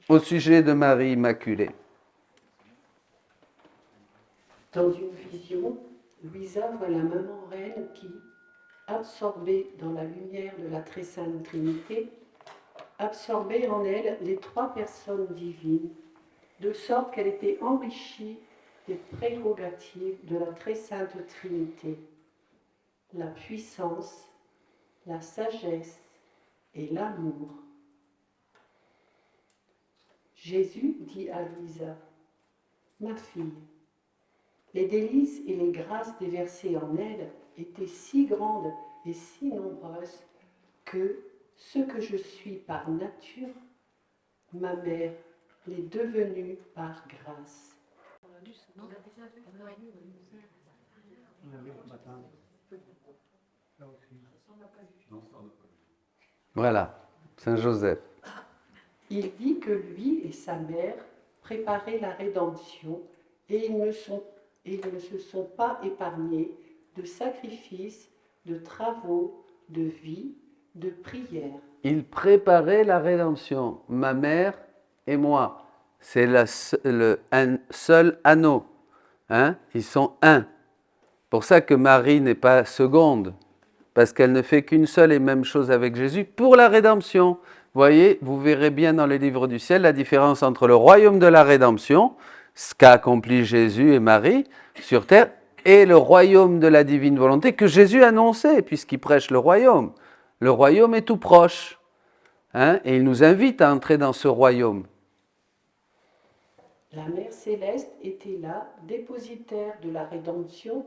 au sujet de Marie Immaculée. Dans une vision, Louisa voit la maman reine qui, absorbée dans la lumière de la très sainte Trinité, absorbait en elle les trois personnes divines, de sorte qu'elle était enrichie des prérogatives de la très sainte Trinité, la puissance, la sagesse et l'amour. Jésus dit à Louisa, « Ma fille, les délices et les grâces déversées en elle étaient si grandes et si nombreuses que ce que je suis par nature, ma mère l'est devenue par grâce. » Voilà, Saint Joseph. Il dit que lui et sa mère préparaient la rédemption et ils ne se sont pas épargnés de sacrifices, de travaux, de vie, de prières. Ils préparaient la rédemption, ma mère et moi. C'est un seul anneau. Hein? Ils sont un. Pour ça que Marie n'est pas seconde, parce qu'elle ne fait qu'une seule et même chose avec Jésus pour la rédemption. Vous voyez, vous verrez bien dans les livres du ciel la différence entre le royaume de la rédemption, ce qu'a accompli Jésus et Marie sur terre, et le royaume de la divine volonté que Jésus annonçait, puisqu'il prêche le royaume. Le royaume est tout proche, hein, et il nous invite à entrer dans ce royaume. La Mère Céleste était là, dépositaire de la rédemption.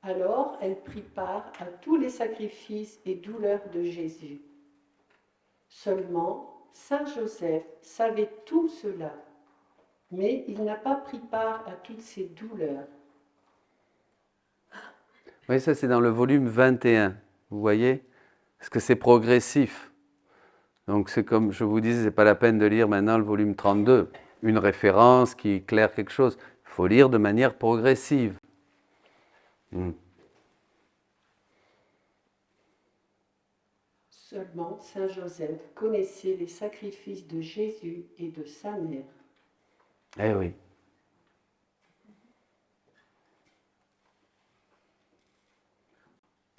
Alors elle prit part à tous les sacrifices et douleurs de Jésus. Seulement, Saint Joseph savait tout cela, mais il n'a pas pris part à toutes ces douleurs. Oui, ça c'est dans le volume 21, vous voyez, parce que c'est progressif. Donc c'est comme je vous disais, c'est pas la peine de lire maintenant le volume 32, une référence qui éclaire quelque chose. Il faut lire de manière progressive. Seulement Saint Joseph connaissait les sacrifices de Jésus et de sa mère. Eh oui.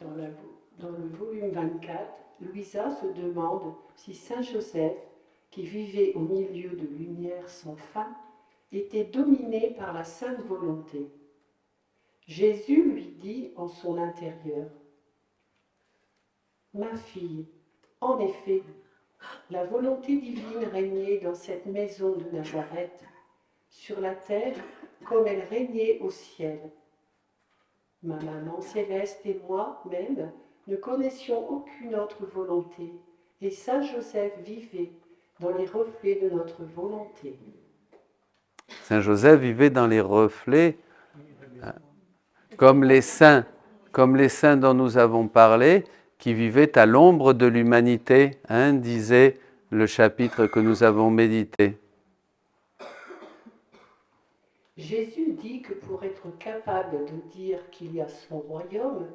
Dans le volume 24, Louisa se demande si Saint Joseph, qui vivait au milieu de lumière sans fin, était dominé par la sainte volonté. Jésus lui dit en son intérieur, « Ma fille, en effet, la volonté divine régnait dans cette maison de Nazareth, sur la terre comme elle régnait au ciel. Ma maman céleste et moi-même ne connaissions aucune autre volonté, et Saint Joseph vivait dans les reflets de notre volonté. » Saint Joseph vivait dans les reflets, comme les saints dont nous avons parlé, qui vivaient à l'ombre de l'humanité, hein, disait le chapitre que nous avons médité. Jésus dit que pour être capable de dire qu'il y a son royaume,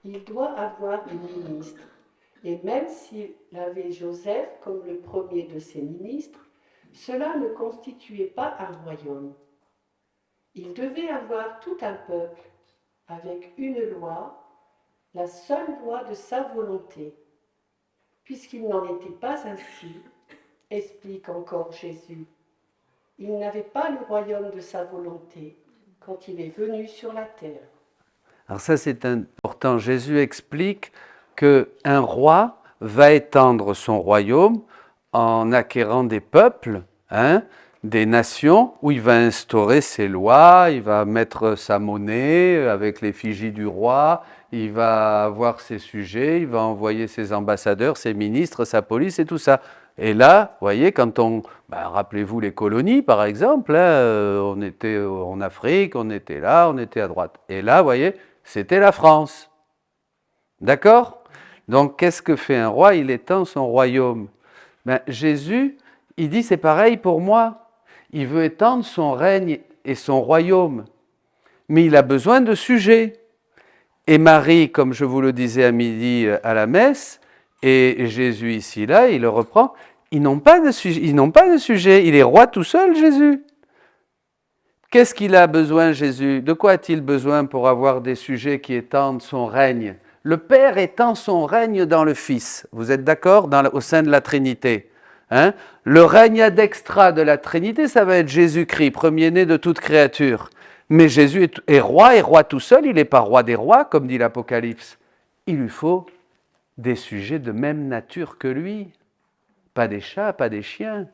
il doit avoir des ministres. Et même s'il avait Joseph comme le premier de ses ministres, cela ne constituait pas un royaume. Il devait avoir tout un peuple, avec une loi, la seule loi de sa volonté. Puisqu'il n'en était pas ainsi, explique encore Jésus, il n'avait pas le royaume de sa volonté quand il est venu sur la terre. Alors ça c'est important, Jésus explique qu'un roi va étendre son royaume en acquérant des peuples, hein, des nations, où il va instaurer ses lois, il va mettre sa monnaie avec l'effigie du roi, il va avoir ses sujets, il va envoyer ses ambassadeurs, ses ministres, sa police et tout ça. Et là, vous voyez, quand rappelez-vous les colonies par exemple, hein, on était en Afrique, on était là, on était à droite. Et là, vous voyez, c'était la France. D'accord ? Donc, qu'est-ce que fait un roi ? Il étend son royaume. Jésus, il dit, c'est pareil pour moi. Il veut étendre son règne et son royaume. Mais il a besoin de sujets. Et Marie, comme je vous le disais à midi à la messe, et Jésus ici, là, il le reprend, Ils n'ont pas de sujet. Il est roi tout seul, Jésus. Qu'est-ce qu'il a besoin, Jésus? De quoi a-t-il besoin pour avoir des sujets qui étendent son règne? Le Père étend son règne dans le Fils. Vous êtes d'accord? Au sein de la Trinité. Hein? Le règne ad extra de la Trinité, ça va être Jésus-Christ, premier-né de toute créature. Mais Jésus est roi tout seul. Il n'est pas roi des rois, comme dit l'Apocalypse. Il lui faut des sujets de même nature que lui. Pas des chats, pas des chiens.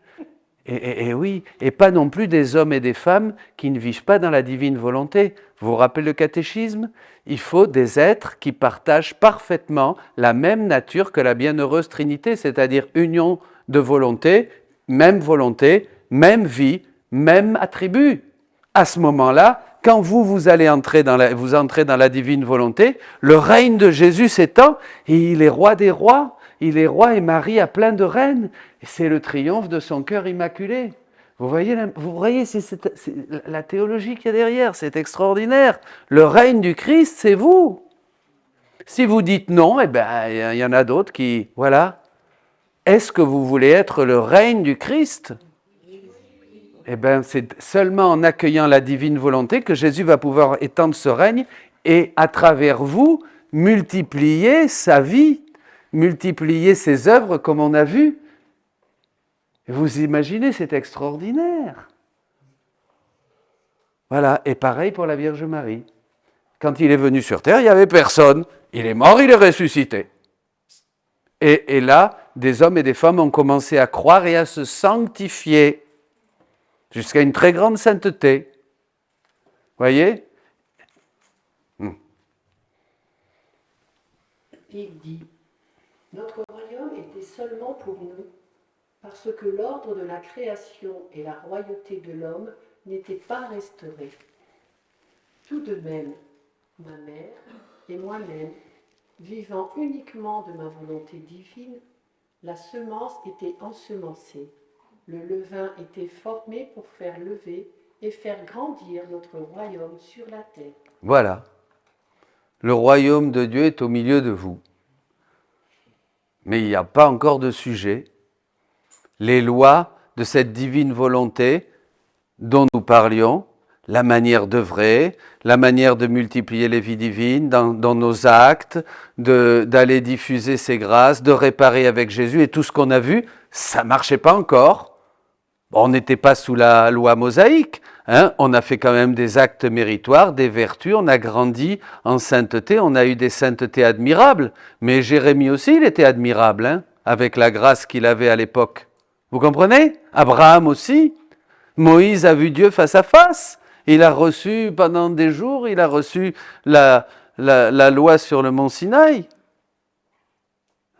Et oui, et pas non plus des hommes et des femmes qui ne vivent pas dans la divine volonté. Vous vous rappelez le catéchisme? Il faut des êtres qui partagent parfaitement la même nature que la bienheureuse Trinité, c'est-à-dire union de volonté, même vie, même attribut. À ce moment-là, quand vous allez entrez dans la divine volonté, le règne de Jésus s'étend et il est roi des rois. Il est roi et Marie a plein de reines. Et c'est le triomphe de son cœur immaculé. Vous voyez c'est la théologie qu'il y a derrière, c'est extraordinaire. Le règne du Christ, c'est vous. Si vous dites non, eh ben, il y en a d'autres qui... Voilà. Est-ce que vous voulez être le règne du Christ? Eh bien, c'est seulement en accueillant la divine volonté que Jésus va pouvoir étendre ce règne et, à travers vous, multiplier sa vie, multiplier ses œuvres comme on a vu. Vous imaginez, c'est extraordinaire. Voilà, et pareil pour la Vierge Marie. Quand il est venu sur terre, il n'y avait personne. Il est mort, il est ressuscité. Et là, des hommes et des femmes ont commencé à croire et à se sanctifier jusqu'à une très grande sainteté. Voyez? Il dit, notre royaume était seulement pour nous, parce que l'ordre de la création et la royauté de l'homme n'étaient pas restaurés. Tout de même, ma mère et moi-même, vivant uniquement de ma volonté divine, la semence était ensemencée, le levain était formé pour faire lever et faire grandir notre royaume sur la terre. Voilà. Le royaume de Dieu est au milieu de vous. Mais il n'y a pas encore de sujet. Les lois de cette divine volonté dont nous parlions, la manière d'œuvrer, la manière de multiplier les vies divines dans nos actes, d'aller diffuser ses grâces, de réparer avec Jésus, et tout ce qu'on a vu, ça ne marchait pas encore. Bon, on n'était pas sous la loi mosaïque, hein. On a fait quand même des actes méritoires, des vertus, on a grandi en sainteté, on a eu des saintetés admirables, mais Jérémie aussi, il était admirable, hein, avec la grâce qu'il avait à l'époque. Vous comprenez? Abraham aussi. Moïse a vu Dieu face à face. Il a reçu pendant des jours, il a reçu la loi sur le mont Sinaï.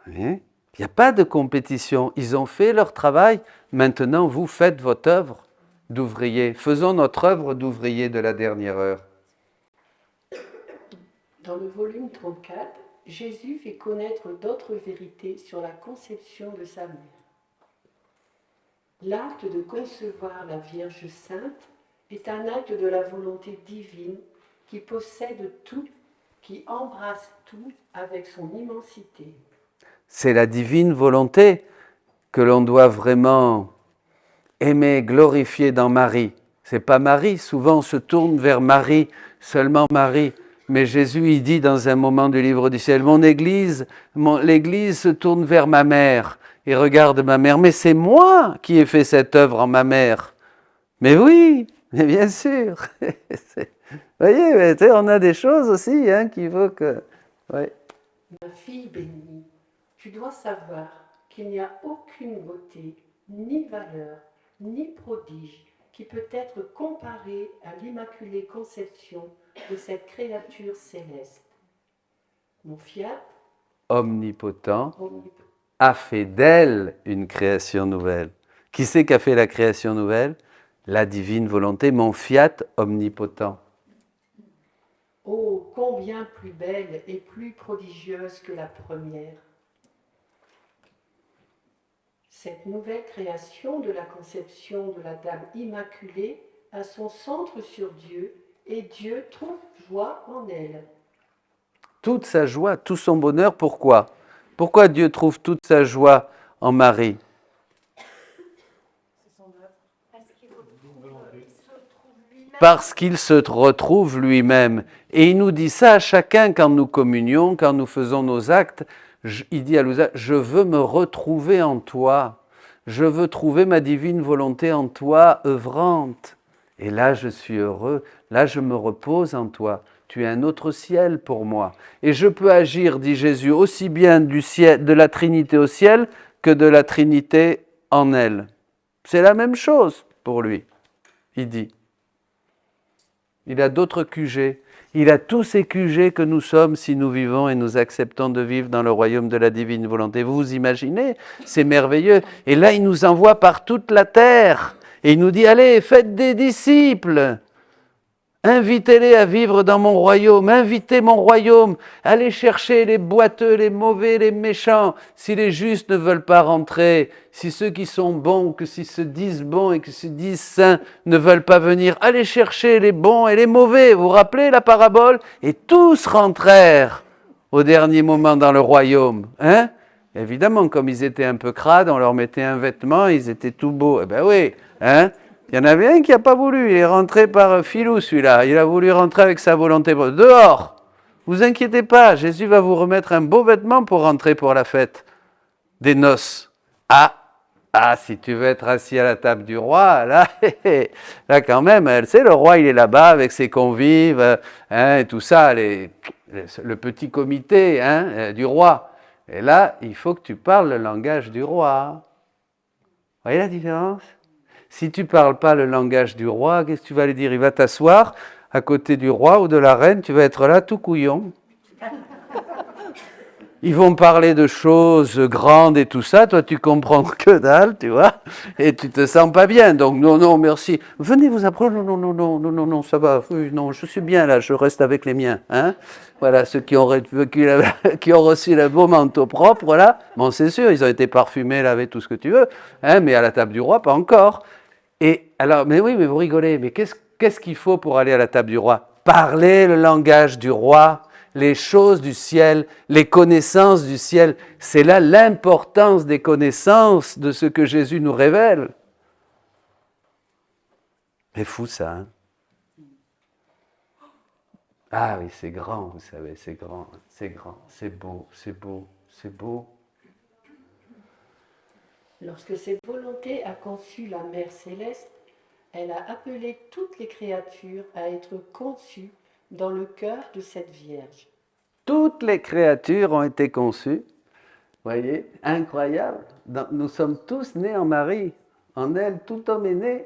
Il n'y a pas de compétition. Ils ont fait leur travail. Maintenant, vous faites votre œuvre d'ouvrier. Faisons notre œuvre d'ouvrier de la dernière heure. Dans le volume 34, Jésus fait connaître d'autres vérités sur la conception de sa mère. L'acte de concevoir la Vierge Sainte est un acte de la volonté divine qui possède tout, qui embrasse tout avec son immensité. C'est la divine volonté que l'on doit vraiment aimer, glorifier dans Marie. C'est pas Marie, souvent on se tourne vers Marie, seulement Marie. Mais Jésus, il dit dans un moment du livre du ciel, l'Église se tourne vers ma mère et regarde ma mère. Mais c'est moi qui ai fait cette œuvre en ma mère. Mais oui, mais bien sûr. Vous voyez, mais, on a des choses aussi qu'il faut que... Ouais. Ma fille bénie, tu dois savoir qu'il n'y a aucune beauté, ni valeur, ni prodige qui peut être comparée à l'immaculée conception de cette créature céleste. Mon fiat, omnipotent, a fait d'elle une création nouvelle. Qui c'est qui a fait la création nouvelle? La divine volonté, mon fiat omnipotent. Oh, combien plus belle et plus prodigieuse que la première. Cette nouvelle création de la conception de la Dame Immaculée a son centre sur Dieu et Dieu trouve joie en elle. Toute sa joie, tout son bonheur, pourquoi? Pourquoi Dieu trouve toute sa joie en Marie? Parce qu'il se retrouve lui-même. Et il nous dit ça à chacun quand nous communions, quand nous faisons nos actes. Il dit à Louisa, je veux me retrouver en toi. Je veux trouver ma divine volonté en toi, œuvrante. Et là, je suis heureux. Là, je me repose en toi. Tu es un autre ciel pour moi. Et je peux agir, dit Jésus, aussi bien du ciel, de la Trinité au ciel que de la Trinité en elle. C'est la même chose pour lui, il dit. Il a d'autres QG. Il a tous ces QG que nous sommes si nous vivons et nous acceptons de vivre dans le royaume de la divine volonté. Vous vous imaginez? C'est merveilleux. Et là, il nous envoie par toute la terre. Et il nous dit, allez, faites des disciples. Invitez-les à vivre dans mon royaume, invitez mon royaume, allez chercher les boiteux, les mauvais, les méchants. Si les justes ne veulent pas rentrer, si ceux qui sont bons, que s'ils se disent bons et que se disent saints ne veulent pas venir, allez chercher les bons et les mauvais. Vous vous rappelez la parabole? Et tous rentrèrent au dernier moment dans le royaume. Hein? Évidemment, comme ils étaient un peu crades, on leur mettait un vêtement, ils étaient tout beaux. Eh bien oui, hein? Il y en avait un qui n'a pas voulu, il est rentré par filou celui-là, il a voulu rentrer avec sa volonté. Dehors, vous inquiétez pas, Jésus va vous remettre un beau vêtement pour rentrer pour la fête des noces. Si tu veux être assis à la table du roi, là quand même, le roi il est là-bas avec ses convives, et tout ça, le petit comité du roi. Et là, il faut que tu parles le langage du roi. Vous voyez la différence ? Si tu ne parles pas le langage du roi, qu'est-ce que tu vas lui dire? Il va t'asseoir à côté du roi ou de la reine, tu vas être là tout couillon. Ils vont parler de choses grandes et tout ça, toi tu comprends que dalle, tu vois, et tu te sens pas bien. Donc non, merci. Venez vous approcher, non, ça va, oui, non, je suis bien là, je reste avec les miens. Hein. Voilà, ceux qui ont reçu le beau manteau propre, là, bon c'est sûr, ils ont été parfumés, lavés, tout ce que tu veux, hein, mais à la table du roi, pas encore. Et alors, mais oui, mais vous rigolez, mais qu'est-ce qu'il faut pour aller à la table du roi? Parler le langage du roi, les choses du ciel, les connaissances du ciel. C'est là l'importance des connaissances de ce que Jésus nous révèle. C'est fou ça, hein? Ah oui, c'est grand, vous savez, c'est grand, c'est beau, c'est beau, c'est beau. Lorsque cette volonté a conçu la Mère Céleste, elle a appelé toutes les créatures à être conçues dans le cœur de cette Vierge. Toutes les créatures ont été conçues, voyez, incroyable. Nous sommes tous nés en Marie. En elle, tout homme est né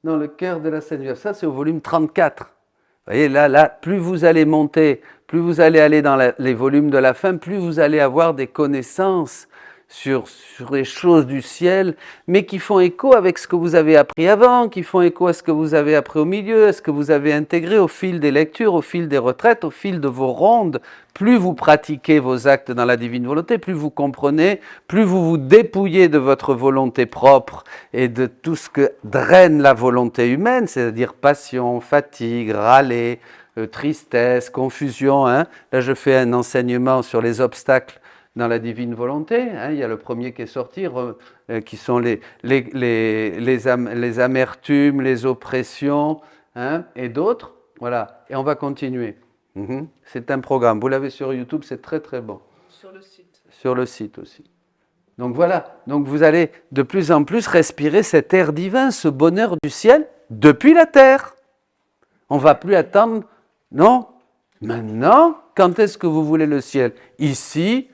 dans le cœur de la Sainte Vierge. Ça, c'est au volume 34. Vous voyez, là, plus vous allez monter, plus vous allez aller dans les volumes de la fin, plus vous allez avoir des connaissances sur les choses du ciel, mais qui font écho avec ce que vous avez appris avant, qui font écho à ce que vous avez appris au milieu, à ce que vous avez intégré au fil des lectures, au fil des retraites, au fil de vos rondes. Plus vous pratiquez vos actes dans la divine volonté, plus vous comprenez, plus vous vous dépouillez de votre volonté propre et de tout ce que draine la volonté humaine, c'est-à-dire passion, fatigue, râler, tristesse, confusion. Hein. Là, je fais un enseignement sur les obstacles dans la divine volonté. Hein. Il y a le premier qui est sorti, qui sont les amertumes, les oppressions, hein, et d'autres. Voilà, et on va continuer. C'est un programme. Vous l'avez sur YouTube, c'est très très bon. Sur le site. Sur le site aussi. Donc voilà, donc vous allez de plus en plus respirer cet air divin, ce bonheur du ciel depuis la terre. On ne va plus attendre, non? Maintenant, quand est-ce que vous voulez le ciel? Ici.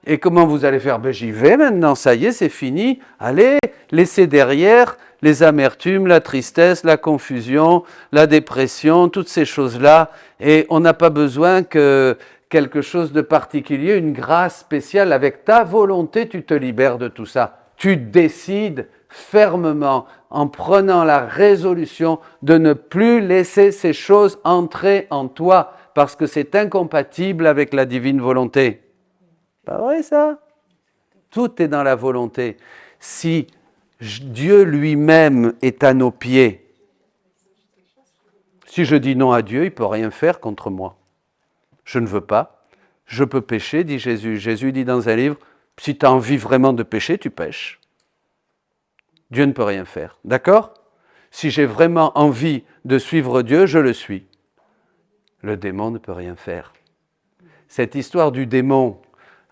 Et comment vous allez faire? Ben j'y vais maintenant, ça y est, c'est fini. Allez, laissez derrière les amertumes, la tristesse, la confusion, la dépression, toutes ces choses-là. Et on n'a pas besoin que quelque chose de particulier, une grâce spéciale. Avec ta volonté, tu te libères de tout ça. Tu décides fermement, en prenant la résolution de ne plus laisser ces choses entrer en toi, parce que c'est incompatible avec la divine volonté. Pas vrai ça? Tout est dans la volonté. Si Dieu lui-même est à nos pieds, si je dis non à Dieu, il ne peut rien faire contre moi. Je ne veux pas. Je peux pécher, dit Jésus. Jésus dit dans un livre, si tu as envie vraiment de pécher, tu pêches. Dieu ne peut rien faire. D'accord? Si j'ai vraiment envie de suivre Dieu, je le suis. Le démon ne peut rien faire. Cette histoire du démon...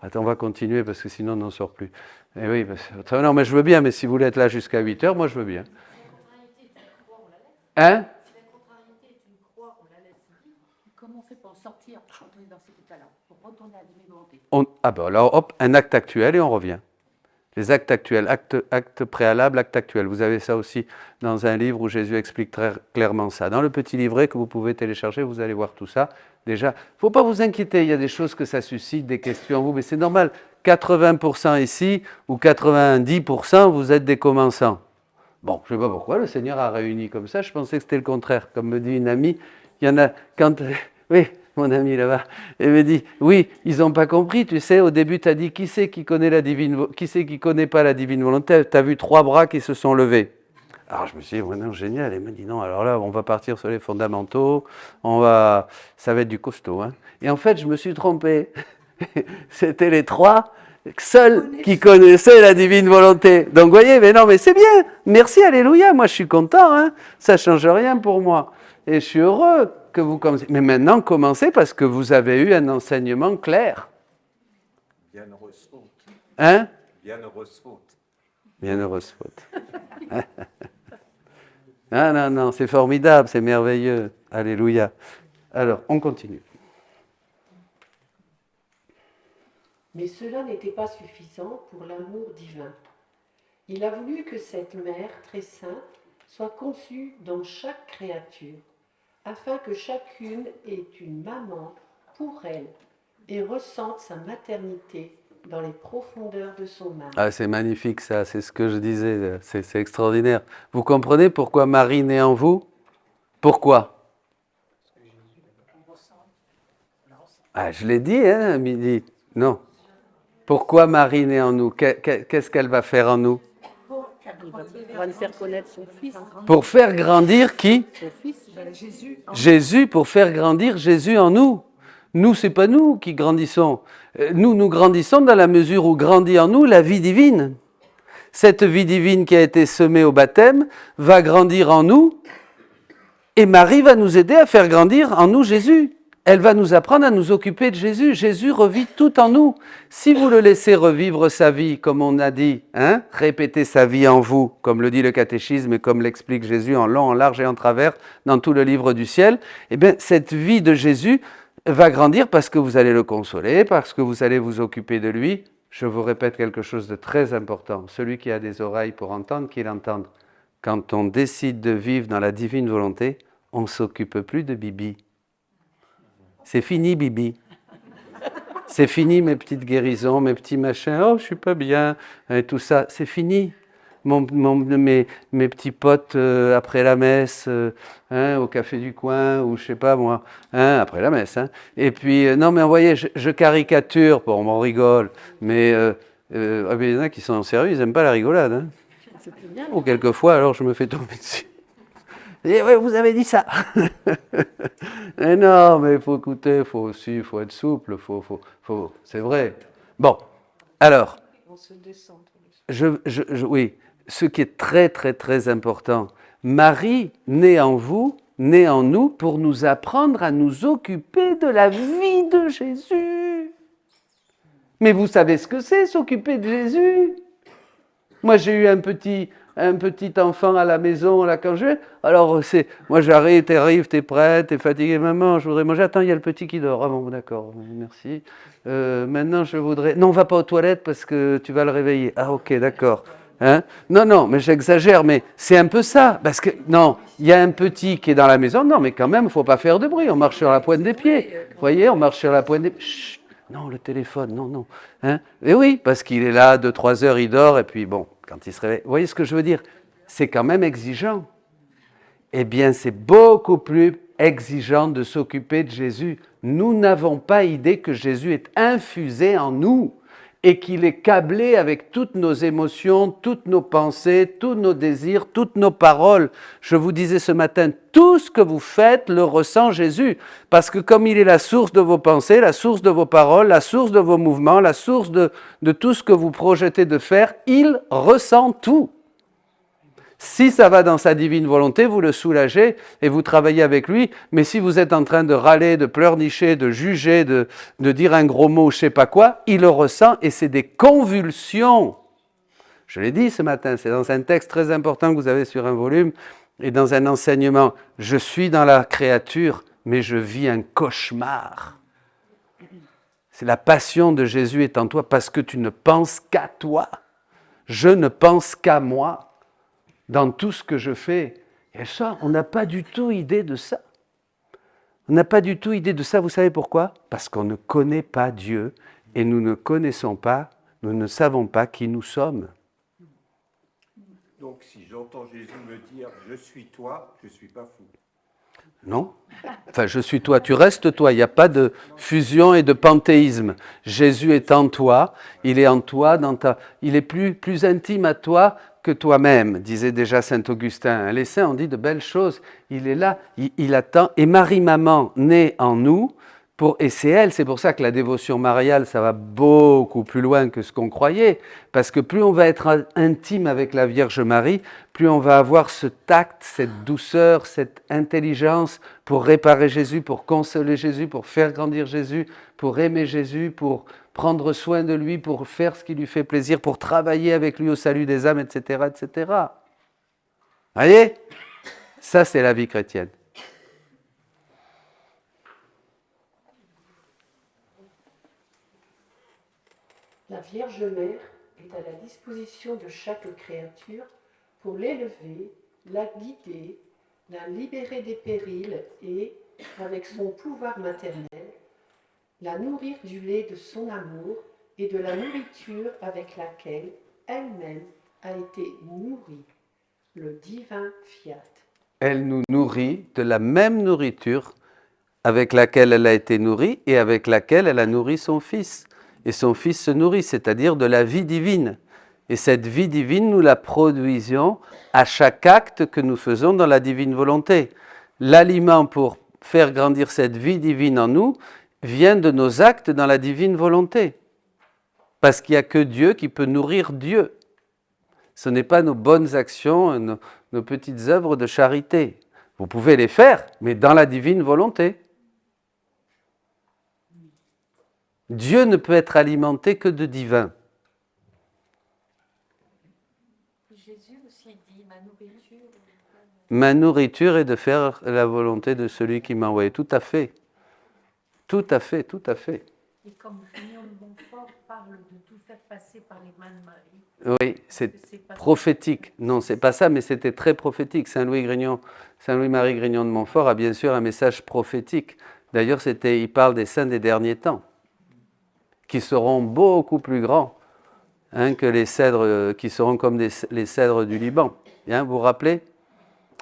Attends, on va continuer parce que sinon on n'en sort plus. Eh oui, non, mais je veux bien, mais si vous voulez être là jusqu'à 8 heures, moi je veux bien. Hein? Si la contrariété est une croix, on la laisse vivre. Comment on fait pour en sortir quand on est dans cet état-là, pour retourner à la divine-volonté? Ah ben alors, hop, un acte actuel et on revient. Les actes actuels, acte préalable, acte actuel. Vous avez ça aussi dans un livre où Jésus explique très clairement ça. Dans le petit livret que vous pouvez télécharger, vous allez voir tout ça. Déjà, il ne faut pas vous inquiéter, il y a des choses que ça suscite, des questions en vous, mais c'est normal. 80% ici ou 90%, vous êtes des commençants. Bon, je ne sais pas pourquoi le Seigneur a réuni comme ça, je pensais que c'était le contraire. Comme me dit une amie, il y en a quand... Oui, mon ami là-bas, elle me dit, oui, ils n'ont pas compris, tu sais, au début tu as dit, qui c'est qui connaît pas la divine volonté? Tu as vu 3 bras qui se sont levés. Alors je me suis dit, ouais, non, génial, elle m'a dit, non, alors là, on va partir sur les fondamentaux, ça va être du costaud. Hein. Et en fait, je me suis trompé. C'était les 3 seuls qui connaissaient la divine volonté. Donc, vous voyez, mais non, mais c'est bien. Merci, alléluia. Moi, je suis content. Hein. Ça ne change rien pour moi. Et je suis heureux que vous commencez. Mais maintenant, commencez parce que vous avez eu un enseignement clair. Bienheureuse faute. Hein? Bienheureuse faute. Bienheureuse faute. Ah non, non, c'est formidable, c'est merveilleux. Alléluia. Alors, on continue. Mais cela n'était pas suffisant pour l'amour divin. Il a voulu que cette mère très sainte soit conçue dans chaque créature, afin que chacune ait une maman pour elle et ressente sa maternité dans les profondeurs de son âme. Ah, c'est magnifique ça, c'est ce que je disais, c'est extraordinaire. Vous comprenez pourquoi Marie naît en vous? Pourquoi? Ah, je l'ai dit, hein, à midi. Non. Pourquoi Marie naît en nous? Qu'est-ce qu'elle va faire en nous? Il va nous faire connaître son fils. Pour faire grandir qui? Son fils, Jésus. Jésus, pour faire grandir Jésus en nous. Nous, c'est pas nous qui grandissons. Nous grandissons dans la mesure où grandit en nous la vie divine. Cette vie divine qui a été semée au baptême va grandir en nous et Marie va nous aider à faire grandir en nous Jésus. Elle va nous apprendre à nous occuper de Jésus. Jésus revit tout en nous. Si vous le laissez revivre sa vie, comme on a dit, hein, répéter sa vie en vous, comme le dit le catéchisme et comme l'explique Jésus en long, en large et en travers dans tout le livre du ciel, eh bien, cette vie de Jésus va grandir parce que vous allez le consoler, parce que vous allez vous occuper de lui. Je vous répète quelque chose de très important. Celui qui a des oreilles pour entendre, qu'il entende. Quand on décide de vivre dans la divine volonté, on ne s'occupe plus de Bibi. C'est fini, Bibi. C'est fini, mes petites guérisons, mes petits machins. Oh, je suis pas bien, et tout ça. C'est fini. Mes petits potes après la messe, hein, au café du coin, ou je sais pas moi, hein, après la messe. Hein. Et puis, non, mais vous voyez, je caricature, bon, on m'en rigole, mais il y en a qui sont sérieux, ils n'aiment pas la rigolade. Hein. Ou quelquefois, alors je me fais tomber dessus. Et ouais, vous avez dit ça. Mais non, mais il faut écouter, il faut être souple, c'est vrai. Bon, alors, On se descend. oui, ce qui est très, très, très important, Marie naît en vous, naît en nous pour nous apprendre à nous occuper de la vie de Jésus. Mais vous savez ce que c'est, s'occuper de Jésus? Moi, j'ai eu un petit enfant à la maison, là, quand je vais. Alors, moi, t'arrives, t'es prête, t'es fatiguée, maman, je voudrais manger. Attends, il y a le petit qui dort. Ah bon, d'accord, merci. Maintenant, je voudrais... Non, va pas aux toilettes parce que tu vas le réveiller. Ah, ok, d'accord. Hein? Non, mais j'exagère, mais c'est un peu ça. Parce que, non, il y a un petit qui est dans la maison. Non, mais quand même, il ne faut pas faire de bruit. On marche sur la pointe des pieds. Vous voyez, on marche sur la pointe des pieds. Chut, non, le téléphone, non. Hein? Et oui, parce qu'il est là, 2-3 heures, il dort, et puis bon, quand il se réveille. Vous voyez ce que je veux dire? C'est quand même exigeant. Eh bien, c'est beaucoup plus exigeant de s'occuper de Jésus. Nous n'avons pas idée que Jésus est infusé en nous et qu'il est câblé avec toutes nos émotions, toutes nos pensées, tous nos désirs, toutes nos paroles. Je vous disais ce matin, tout ce que vous faites le ressent Jésus, parce que comme il est la source de vos pensées, la source de vos paroles, la source de vos mouvements, la source de tout ce que vous projetez de faire, il ressent tout. Si ça va dans sa divine volonté, vous le soulagez et vous travaillez avec lui. Mais si vous êtes en train de râler, de pleurnicher, de juger, de dire un gros mot, je ne sais pas quoi, il le ressent et c'est des convulsions. Je l'ai dit ce matin, c'est dans un texte très important que vous avez sur un volume et dans un enseignement. Je suis dans la créature, mais je vis un cauchemar. C'est la passion de Jésus est en toi parce que tu ne penses qu'à toi. Je ne pense qu'à moi dans tout ce que je fais. Et ça, on n'a pas du tout idée de ça. On n'a pas du tout idée de ça, vous savez pourquoi? Parce qu'on ne connaît pas Dieu et nous ne connaissons pas, nous ne savons pas qui nous sommes. Donc si j'entends Jésus me dire « je suis toi », je ne suis pas fou. Non? Enfin, je suis toi, tu restes toi, il n'y a pas de fusion et de panthéisme. Jésus est en toi, il est en toi, il est plus intime à toi que toi-même, disait déjà saint Augustin. Les saints ont dit de belles choses, il est là, il attend. Et Marie-Maman naît en nous, et c'est elle, c'est pour ça que la dévotion mariale, ça va beaucoup plus loin que ce qu'on croyait, parce que plus on va être intime avec la Vierge Marie, plus on va avoir ce tact, cette douceur, cette intelligence pour réparer Jésus, pour consoler Jésus, pour faire grandir Jésus, pour aimer Jésus, pour prendre soin de lui, pour faire ce qui lui fait plaisir, pour travailler avec lui au salut des âmes, etc., etc. Voyez? Ça, c'est la vie chrétienne. La Vierge Mère est à la disposition de chaque créature pour l'élever, la guider, la libérer des périls et, avec son pouvoir maternel, la nourrir du lait de son amour et de la nourriture avec laquelle elle-même a été nourrie, le divin fiat. Elle nous nourrit de la même nourriture avec laquelle elle a été nourrie et avec laquelle elle a nourri son Fils. Et son Fils se nourrit, c'est-à-dire de la vie divine. Et cette vie divine, nous la produisions à chaque acte que nous faisons dans la divine volonté. L'aliment pour faire grandir cette vie divine en nous vient de nos actes dans la divine volonté. Parce qu'il n'y a que Dieu qui peut nourrir Dieu. Ce n'est pas nos bonnes actions, nos petites œuvres de charité. Vous pouvez les faire, mais dans la divine volonté. Dieu ne peut être alimenté que de divin. Jésus aussi dit ma nourriture. Ma nourriture est de faire la volonté de celui qui m'a envoyé. Tout à fait. Tout à fait, tout à fait. Et comme Grignon de Montfort parle de tout faire passer par les mains de Marie. Oui, c'est prophétique. Non, c'est pas ça, mais c'était très prophétique. Saint Louis-Marie Grignon de Montfort a bien sûr un message prophétique. D'ailleurs, il parle des saints des derniers temps, qui seront beaucoup plus grands que les cèdres, qui seront comme les cèdres du Liban. Vous vous rappelez?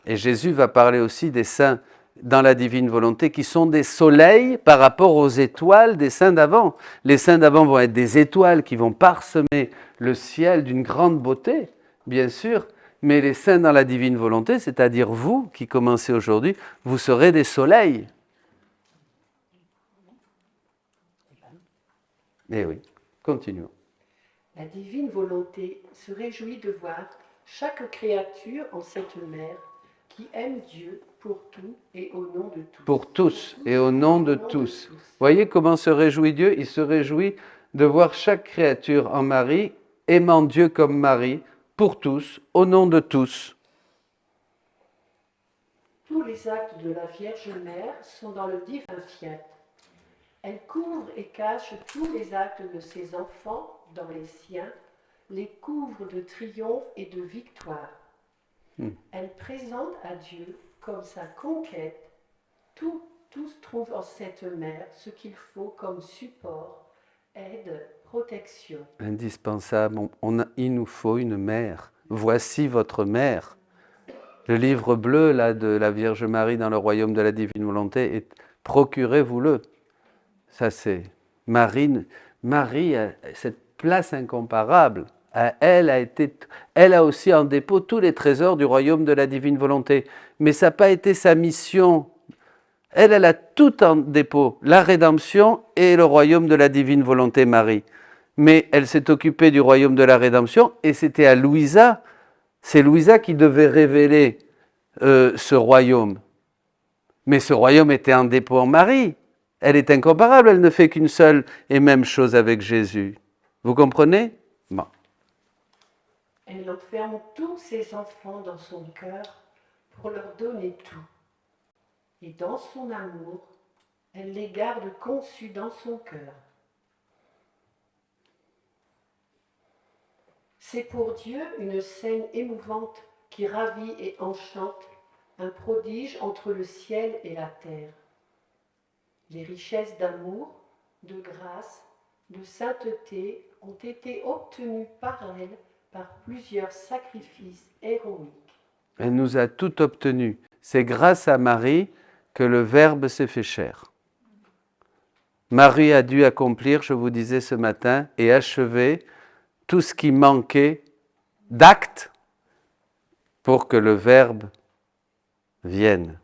Et Jésus va parler aussi des saints dans la divine volonté, qui sont des soleils par rapport aux étoiles des saints d'avant. Les saints d'avant vont être des étoiles qui vont parsemer le ciel d'une grande beauté, bien sûr, mais les saints dans la divine volonté, c'est-à-dire vous qui commencez aujourd'hui, vous serez des soleils. Eh oui, continuons. La divine volonté se réjouit de voir chaque créature en cette mère qui aime Dieu pour tout et au nom de tous. Pour tous et au nom de tous. Voyez comment se réjouit Dieu? Il se réjouit de voir chaque créature en Marie, aimant Dieu comme Marie, pour tous, au nom de tous. Tous les actes de la Vierge Mère sont dans le divin fiat. Elle couvre et cache tous les actes de ses enfants dans les siens, les couvre de triomphe et de victoire. Elle présente à Dieu comme sa conquête. Tous trouvent en cette mère ce qu'il faut comme support, aide, protection. Indispensable, il nous faut une mère. Voici votre mère. Le livre bleu là, de la Vierge Marie dans le royaume de la divine volonté, procurez-vous-le. Ça c'est Marie a cette place incomparable. Elle a aussi en dépôt tous les trésors du royaume de la divine volonté. Mais ça n'a pas été sa mission. Elle a tout en dépôt, la rédemption et le royaume de la divine volonté, Marie. Mais elle s'est occupée du royaume de la rédemption et c'était à Louisa C'est Louisa qui devait révéler ce royaume. Mais ce royaume était en dépôt en Marie. Elle est incomparable, elle ne fait qu'une seule et même chose avec Jésus. Vous comprenez? Bon. Elle enferme tous ses enfants dans son cœur pour leur donner tout. Et dans son amour, elle les garde conçus dans son cœur. C'est pour Dieu une scène émouvante qui ravit et enchante, un prodige entre le ciel et la terre. Les richesses d'amour, de grâce, de sainteté ont été obtenues par elle par plusieurs sacrifices héroïques. Elle nous a tout obtenu. C'est grâce à Marie que le Verbe s'est fait chair. Marie a dû accomplir, je vous disais ce matin, et achever tout ce qui manquait d'actes pour que le Verbe vienne.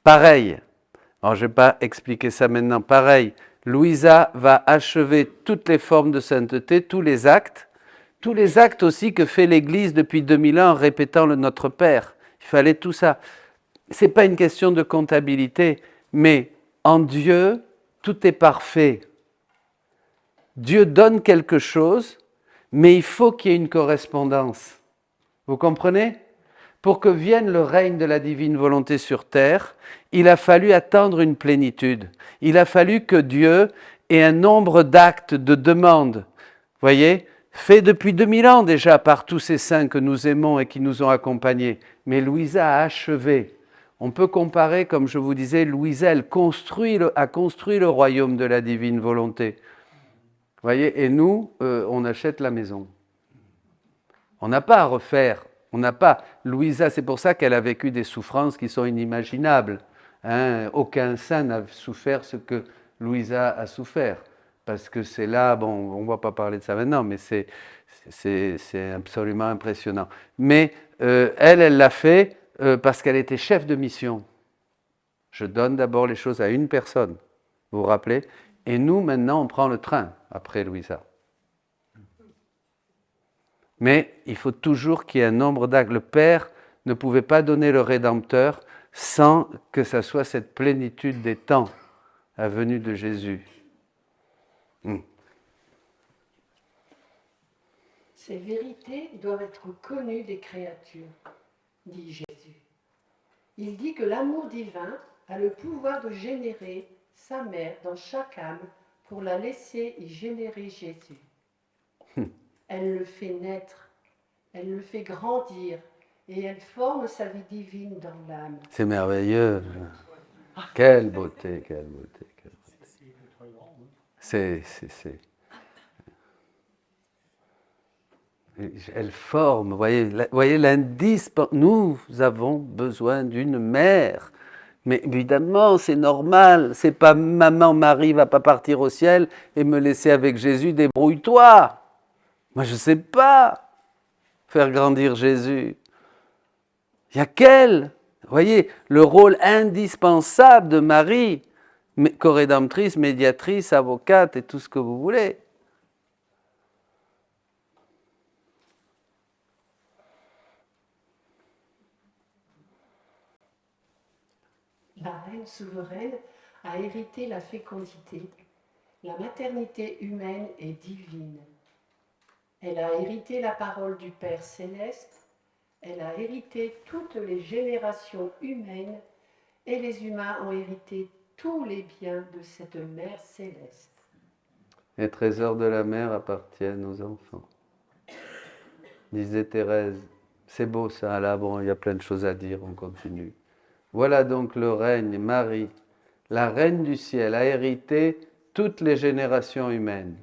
Pareil, alors je ne vais pas expliquer ça maintenant, pareil, Louisa va achever toutes les formes de sainteté, tous les actes aussi que fait l'Église depuis 2000 ans en répétant le Notre Père. Il fallait tout ça. Ce n'est pas une question de comptabilité, mais en Dieu, tout est parfait. Dieu donne quelque chose, mais il faut qu'il y ait une correspondance. Vous comprenez? Pour que vienne le règne de la divine volonté sur terre, il a fallu attendre une plénitude. Il a fallu que Dieu ait un nombre d'actes, de demandes, voyez, fait depuis 2000 ans déjà par tous ces saints que nous aimons et qui nous ont accompagnés. Mais Louisa a achevé. On peut comparer, comme je vous disais, Louisa, elle a construit le royaume de la divine volonté. Voyez, et nous, on achète la maison. On n'a pas à refaire. On n'a pas. Louisa, c'est pour ça qu'elle a vécu des souffrances qui sont inimaginables. Hein, aucun saint n'a souffert ce que Louisa a souffert. Parce que c'est là, bon, on ne va pas parler de ça maintenant, mais c'est absolument impressionnant. Mais elle l'a fait parce qu'elle était chef de mission. Je donne d'abord les choses à une personne, vous vous rappelez? Et nous, maintenant, on prend le train après Louisa. Mais il faut toujours qu'il y ait un nombre d'actes. Le Père ne pouvait pas donner le Rédempteur sans que ça soit cette plénitude des temps à venue de Jésus. Ces vérités doivent être connues des créatures, dit Jésus. Il dit que l'amour divin a le pouvoir de générer sa mère dans chaque âme pour la laisser y générer Jésus. Elle le fait naître, elle le fait grandir et elle forme sa vie divine dans l'âme. C'est merveilleux. Quelle beauté, quelle beauté, quelle beauté. C'est. Elle forme, voyez l'indice. Nous avons besoin d'une mère. Mais évidemment, c'est normal. C'est pas maman Marie va pas partir au ciel et me laisser avec Jésus, débrouille-toi. Moi, je ne sais pas faire grandir Jésus. Il y a qu'elle. Voyez, le rôle indispensable de Marie, corédemptrice, médiatrice, avocate et tout ce que vous voulez. La reine souveraine a hérité la fécondité. La maternité humaine est divine. Elle a hérité la parole du Père céleste. Elle a hérité toutes les générations humaines et les humains ont hérité tous les biens de cette mère céleste. Les trésors de la mer appartiennent aux enfants. Disait Thérèse. C'est beau ça, là, bon, il y a plein de choses à dire, on continue. Voilà donc le règne, Marie, la reine du ciel, a hérité toutes les générations humaines.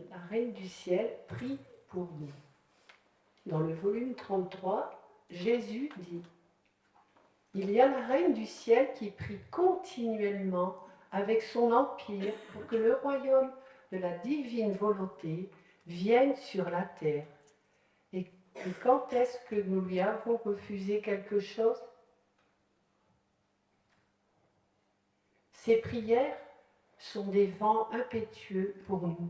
La reine du ciel prie pour nous. Dans le volume 33, Jésus dit « Il y a la reine du ciel qui prie continuellement avec son empire pour que le royaume de la divine volonté vienne sur la terre. Et quand est-ce que nous lui avons refusé quelque chose ? Ces prières sont des vents impétueux pour nous.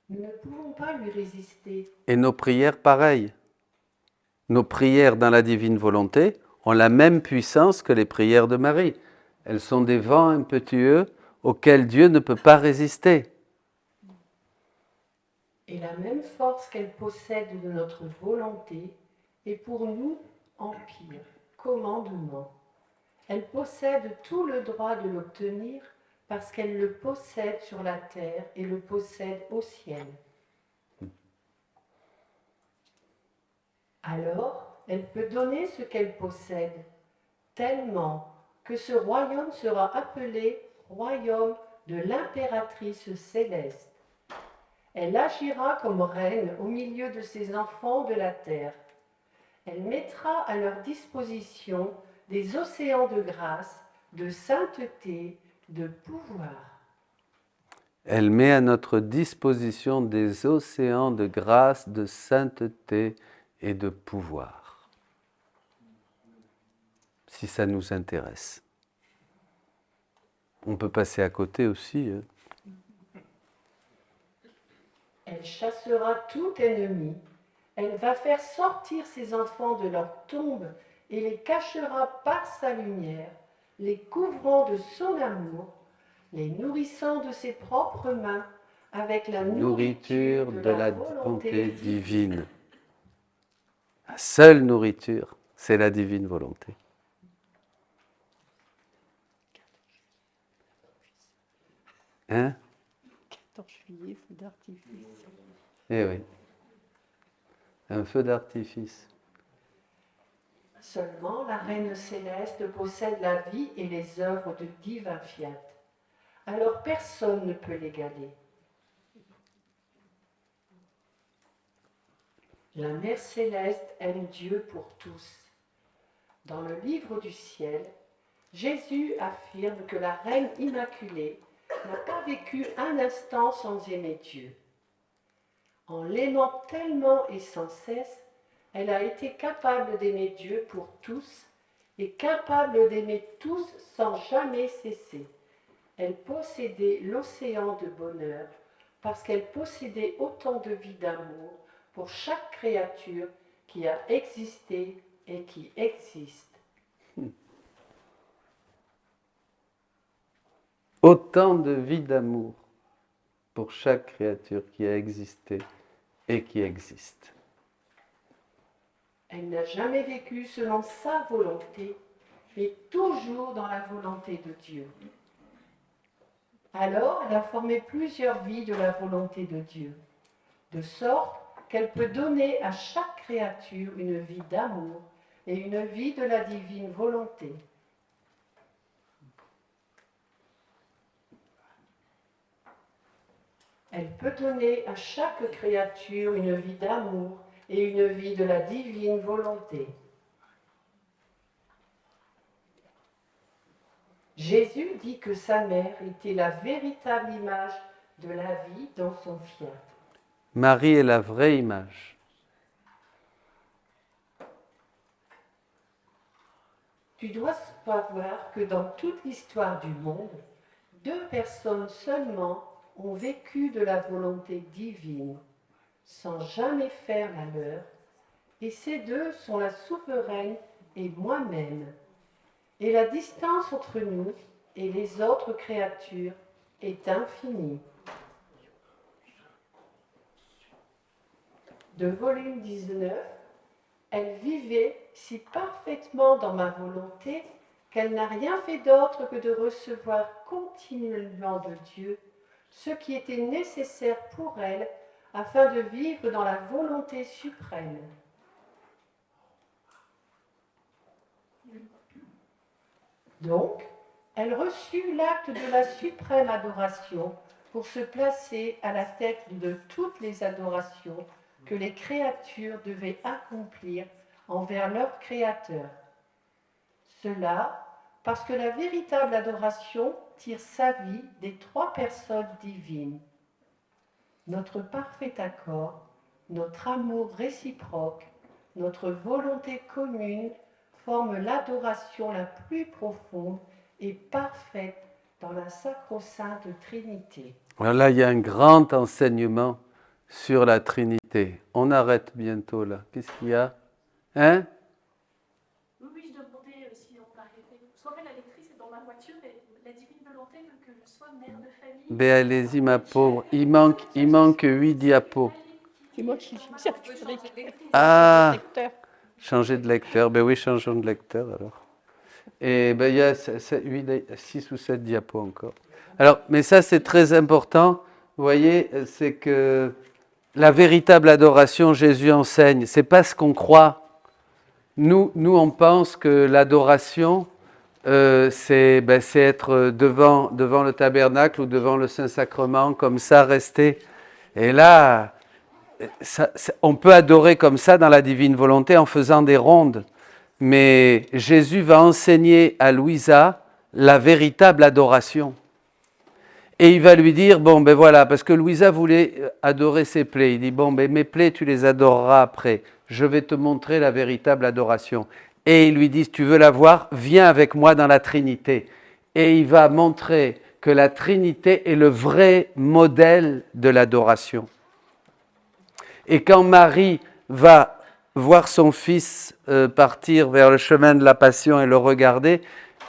Nous ne pouvons pas lui résister. Et nos prières, pareil. Nos prières dans la divine volonté ont la même puissance que les prières de Marie. Elles sont des vents impétueux auxquels Dieu ne peut pas résister. Et la même force qu'elle possède de notre volonté est pour nous empire, commandement. Elle possède tout le droit de l'obtenir parce qu'elle le possède sur la terre et le possède au ciel. Alors, elle peut donner ce qu'elle possède, tellement que ce royaume sera appelé royaume de l'impératrice céleste. Elle agira comme reine au milieu de ses enfants de la terre. Elle mettra à leur disposition des océans de grâce, de sainteté, de pouvoir. Elle met à notre disposition des océans de grâce, de sainteté et de pouvoir. Si ça nous intéresse. On peut passer à côté aussi. Elle chassera tout ennemi. Elle va faire sortir ses enfants de leur tombe et les cachera par sa lumière, les couvrant de son amour, les nourrissant de ses propres mains avec la Nourriture de la volonté volonté divine. La seule nourriture, c'est la divine volonté. Hein? 14 juillet, feu d'artifice. Eh oui. Un feu d'artifice. Seulement la Reine céleste possède la vie et les œuvres de divin fiat. Alors personne ne peut l'égaler. La Mère céleste aime Dieu pour tous. Dans le livre du ciel, Jésus affirme que la Reine immaculée n'a pas vécu un instant sans aimer Dieu. En l'aimant tellement et sans cesse, elle a été capable d'aimer Dieu pour tous et capable d'aimer tous sans jamais cesser. Elle possédait l'océan de bonheur parce qu'elle possédait autant de vie d'amour pour chaque créature qui a existé et qui existe. Autant de vie d'amour pour chaque créature qui a existé et qui existe. Elle n'a jamais vécu selon sa volonté, mais toujours dans la volonté de Dieu. Alors, elle a formé plusieurs vies de la volonté de Dieu, de sorte qu'elle peut donner à chaque créature une vie d'amour et une vie de la divine volonté. Elle peut donner à chaque créature une vie d'amour et une vie de la divine volonté. Jésus dit que sa mère était la véritable image de la vie dans son fiat. Marie est la vraie image. Tu dois savoir que dans toute l'histoire du monde, 2 personnes seulement ont vécu de la volonté divine, sans jamais faire la leur, et ces 2 sont la souveraine et moi-même. Et la distance entre nous et les autres créatures est infinie. De volume 19, elle vivait si parfaitement dans ma volonté qu'elle n'a rien fait d'autre que de recevoir continuellement de Dieu ce qui était nécessaire pour elle afin de vivre dans la volonté suprême. Donc, elle reçut l'acte de la suprême adoration pour se placer à la tête de toutes les adorations que les créatures devaient accomplir envers leur Créateur. Cela parce que la véritable adoration tire sa vie des 3 personnes divines. Notre parfait accord, notre amour réciproque, notre volonté commune forment l'adoration la plus profonde et parfaite dans la sacro-sainte Trinité. Là, il y a un grand enseignement sur la Trinité. On arrête bientôt là. Qu'est-ce qu'il y a? Hein? Oui, je demandais si on arrivait. Soit la lectrice est dans ma voiture et la divine volonté veut que je sois mère de famille. Ben allez-y ma pauvre. Il manque 8 diapos. C'est moi qui Ah, changer de lecteur. Ben oui, changeons de lecteur alors. Et ben il y a 6 ou 7 diapos encore. Alors, mais ça c'est très important. Vous voyez, c'est que la véritable adoration, Jésus enseigne. C'est pas ce qu'on croit. Nous, on pense que l'adoration, c'est être devant le tabernacle ou devant le Saint-Sacrement, comme ça, rester. Et là, on peut adorer comme ça dans la divine volonté en faisant des rondes. Mais Jésus va enseigner à Louisa la véritable adoration. Et il va lui dire, bon ben voilà, parce que Louisa voulait adorer ses plaies. Il dit, bon ben mes plaies, tu les adoreras après. Je vais te montrer la véritable adoration. Et il lui dit, si tu veux la voir, viens avec moi dans la Trinité. Et il va montrer que la Trinité est le vrai modèle de l'adoration. Et quand Marie va voir son fils partir vers le chemin de la passion et le regarder,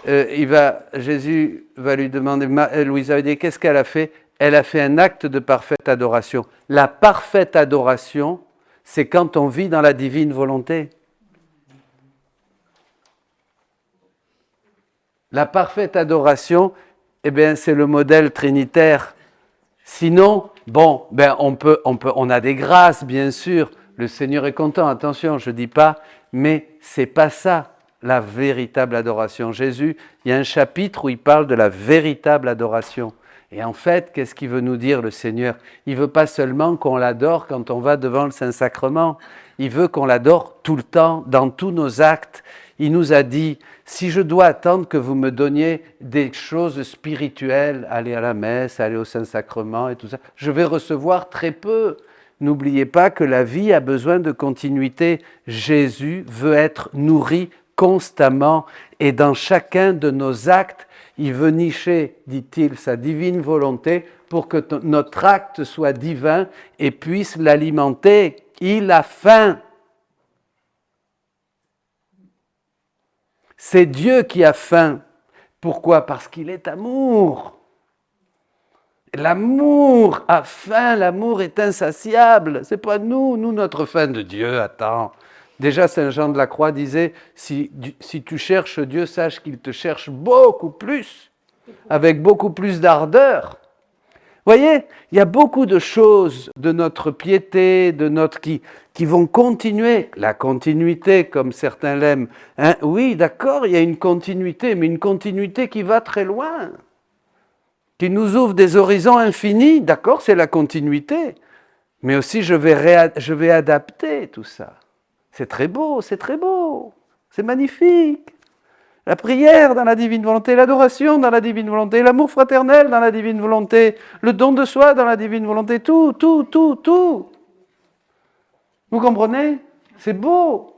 Jésus va lui demander, Louisa va dire, qu'est-ce qu'elle a fait? Elle a fait un acte de parfaite adoration. La parfaite adoration, c'est quand on vit dans la divine volonté. La parfaite adoration, eh bien, c'est le modèle trinitaire. Sinon, bon, ben on a des grâces, bien sûr. Le Seigneur est content, attention, je ne dis pas, mais c'est pas ça la véritable adoration. Jésus, il y a un chapitre où il parle de la véritable adoration. Et en fait, qu'est-ce qu'il veut nous dire, le Seigneur? Il ne veut pas seulement qu'on l'adore quand on va devant le Saint-Sacrement. Il veut qu'on l'adore tout le temps, dans tous nos actes. Il nous a dit, si je dois attendre que vous me donniez des choses spirituelles, aller à la messe, aller au Saint-Sacrement et tout ça, je vais recevoir très peu. N'oubliez pas que la vie a besoin de continuité. Jésus veut être nourri constamment et dans chacun de nos actes, il veut nicher, dit-il, sa divine volonté pour que notre acte soit divin et puisse l'alimenter. Il a faim. C'est Dieu qui a faim. Pourquoi? Parce qu'il est amour. L'amour a faim, l'amour est insatiable. C'est pas nous, notre faim de Dieu, attends. Déjà, Saint Jean de la Croix disait, si tu cherches Dieu, sache qu'il te cherche beaucoup plus, avec beaucoup plus d'ardeur. Vous voyez, il y a beaucoup de choses de notre piété, qui vont continuer. La continuité, comme certains l'aiment. Hein? Oui, d'accord, il y a une continuité, mais une continuité qui va très loin, qui nous ouvre des horizons infinis. D'accord, c'est la continuité. Mais aussi, je vais adapter tout ça. C'est très beau, c'est magnifique. La prière dans la divine volonté, l'adoration dans la divine volonté, l'amour fraternel dans la divine volonté, le don de soi dans la divine volonté, tout. Vous comprenez? C'est beau.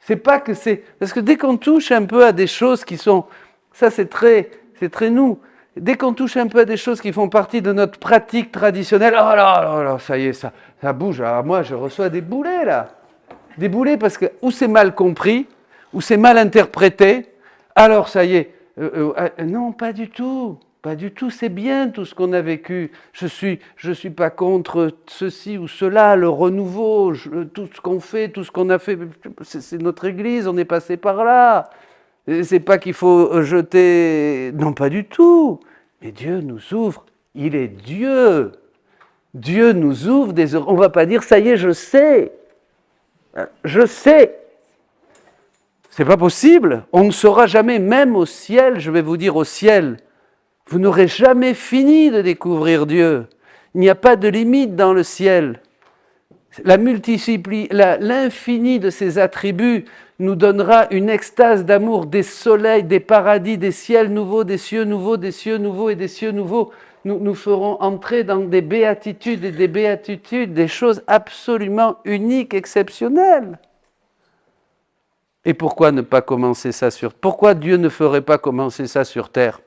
C'est pas que c'est... Parce que dès qu'on touche un peu à des choses qui sont... Ça, c'est très nous. Dès qu'on touche un peu à des choses qui font partie de notre pratique traditionnelle, oh là, ça y est, ça bouge. Alors moi, je reçois des boulets, là. Des boulets parce que ou c'est mal compris, ou c'est mal interprété, alors ça y est. Non, pas du tout. Pas du tout, c'est bien tout ce qu'on a vécu. Je suis pas contre ceci ou cela, le renouveau, tout ce qu'on fait, tout ce qu'on a fait. C'est notre Église, on est passé par là. C'est pas qu'il faut jeter... Non, pas du tout. Mais Dieu nous ouvre, il est Dieu. Dieu nous ouvre des... On ne va pas dire, ça y est, je sais. Je sais. C'est pas possible. On ne saura jamais, même au ciel, je vais vous dire au ciel, vous n'aurez jamais fini de découvrir Dieu. Il n'y a pas de limite dans le ciel. L'infini de ses attributs nous donnera une extase d'amour, des soleils, des paradis, des ciels nouveaux, des cieux nouveaux, des cieux nouveaux et des cieux nouveaux. Nous ferons entrer dans des béatitudes et des béatitudes, des choses absolument uniques, exceptionnelles. Et pourquoi ne pas commencer ça Pourquoi Dieu ne ferait pas commencer ça sur terre?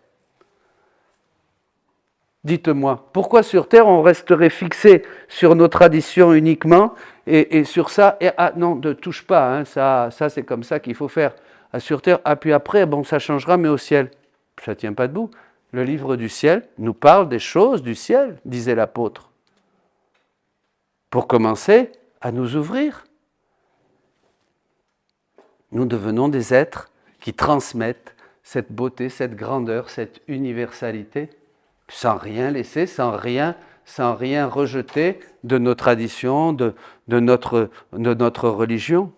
Dites-moi, pourquoi sur Terre on resterait fixé sur nos traditions uniquement et sur ça, et ah non, ne touche pas, hein, ça c'est comme ça qu'il faut faire. Ah, sur Terre, ah puis après, bon, ça changera, mais au ciel. Ça ne tient pas debout. Le livre du ciel nous parle des choses du ciel, disait l'apôtre. Pour commencer à nous ouvrir. Nous devenons des êtres qui transmettent cette beauté, cette grandeur, cette universalité, sans rien laisser, sans rien rejeter de nos traditions, de notre religion.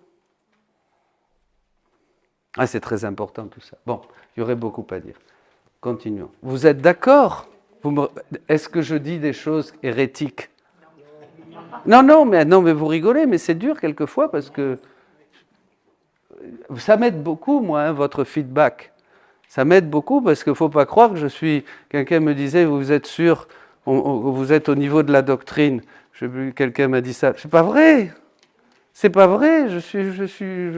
Ah, c'est très important tout ça. Bon, il y aurait beaucoup à dire. Continuons. Vous êtes d'accord ? Est-ce que je dis des choses hérétiques ? Non, mais vous rigolez, mais c'est dur quelquefois parce que ça m'aide beaucoup, moi, votre feedback. Ça m'aide beaucoup parce qu'il ne faut pas croire que je suis... Quelqu'un me disait, vous êtes sûr, vous êtes au niveau de la doctrine. Quelqu'un m'a dit ça. C'est pas vrai. C'est pas vrai. Je suis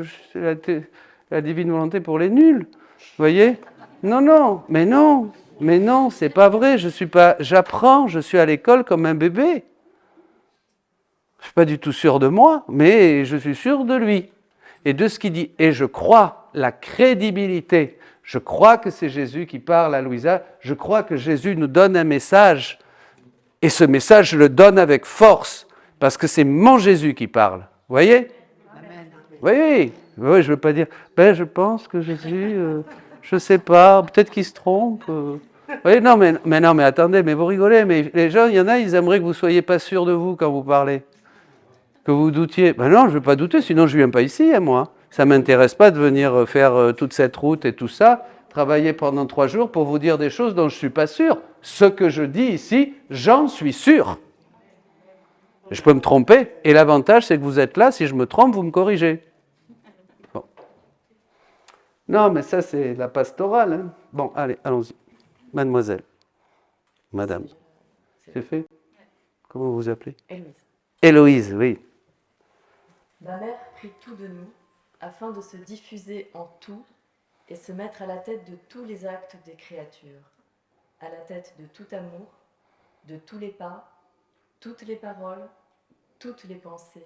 la divine volonté pour les nuls. Vous voyez ? Non, mais non, c'est pas vrai. J'apprends, je suis à l'école comme un bébé. Je ne suis pas du tout sûr de moi, mais je suis sûr de lui. Et de ce qu'il dit. Et je crois la crédibilité. Je crois que c'est Jésus qui parle à Louisa. Je crois que Jésus nous donne un message. Et ce message, je le donne avec force. Parce que c'est mon Jésus qui parle. Vous voyez ? Amen. Oui, je ne veux pas dire, je pense que Jésus, je ne sais pas, peut-être qu'il se trompe. Oui, non, mais attendez, mais vous rigolez. Mais les gens, il y en a, ils aimeraient que vous ne soyez pas sûr de vous quand vous parlez. Que vous doutiez. Non, je ne veux pas douter, sinon je ne viens pas ici, moi. Ça ne m'intéresse pas de venir faire toute cette route et tout ça, travailler pendant 3 jours pour vous dire des choses dont je ne suis pas sûr. Ce que je dis ici, j'en suis sûr. Je peux me tromper, et l'avantage, c'est que vous êtes là, si je me trompe, vous me corrigez. Bon. Non, mais ça, c'est la pastorale. Hein. Bon, allez, allons-y. Mademoiselle. Madame. C'est fait ? Comment vous vous appelez ? Héloïse. Héloïse, oui. Ma mère prit tout de nous, afin de se diffuser en tout et se mettre à la tête de tous les actes des créatures, à la tête de tout amour, de tous les pas, toutes les paroles, toutes les pensées,